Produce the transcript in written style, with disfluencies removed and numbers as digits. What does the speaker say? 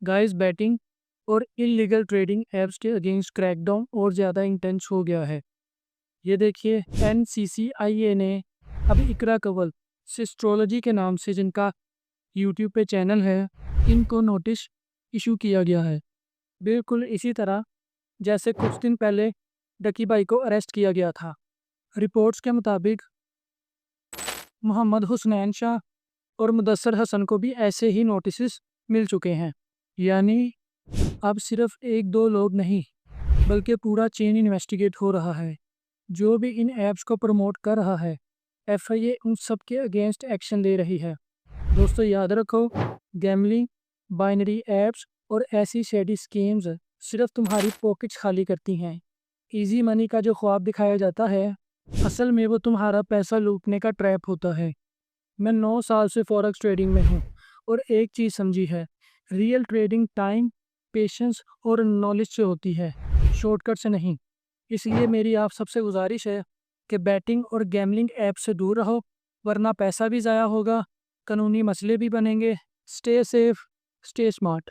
Guys batting और illegal trading apps के against crackdown और ज़्यादा इंटेंस हो गया है। ये देखिए एनसीसीआईए ने अब इकरा कंवल सिस्ट्रोलॉजी के नाम से जिनका यूट्यूब पे चैनल है, इनको नोटिस इशू किया गया है। बिल्कुल इसी तरह जैसे कुछ दिन पहले डकी भाई को अरेस्ट किया गया था। रिपोर्ट्स के मुताबिक मोहम्मद हुसनैन शाह और मुदस्सर हसन को भी ऐसे ही नोटिस मिल चुके हैं। यानी अब सिर्फ एक दो लोग नहीं, बल्कि पूरा चेन इन्वेस्टिगेट हो रहा है। जो भी इन ऐप्स को प्रमोट कर रहा है, एफआईए उन सब के अगेंस्ट एक्शन ले रही है। दोस्तों याद रखो, गैमलिंग, बाइनरी ऐप्स और ऐसी शेडी स्कीम्स सिर्फ तुम्हारी पॉकेट्स खाली करती हैं। इजी मनी का जो ख्वाब दिखाया जाता है, असल में वो तुम्हारा पैसा लूटने का ट्रैप होता है। मैं 9 साल से फॉरेक्स ट्रेडिंग में हूँ और एक चीज़ समझी है, रियल ट्रेडिंग टाइम, पेशेंस और नॉलेज से होती है, शॉर्टकट से नहीं। इसलिए मेरी आप सबसे गुजारिश है कि बैटिंग और गैमलिंग ऐप से दूर रहो, वरना पैसा भी ज़ाया होगा, कानूनी मसले भी बनेंगे। Stay safe, stay smart.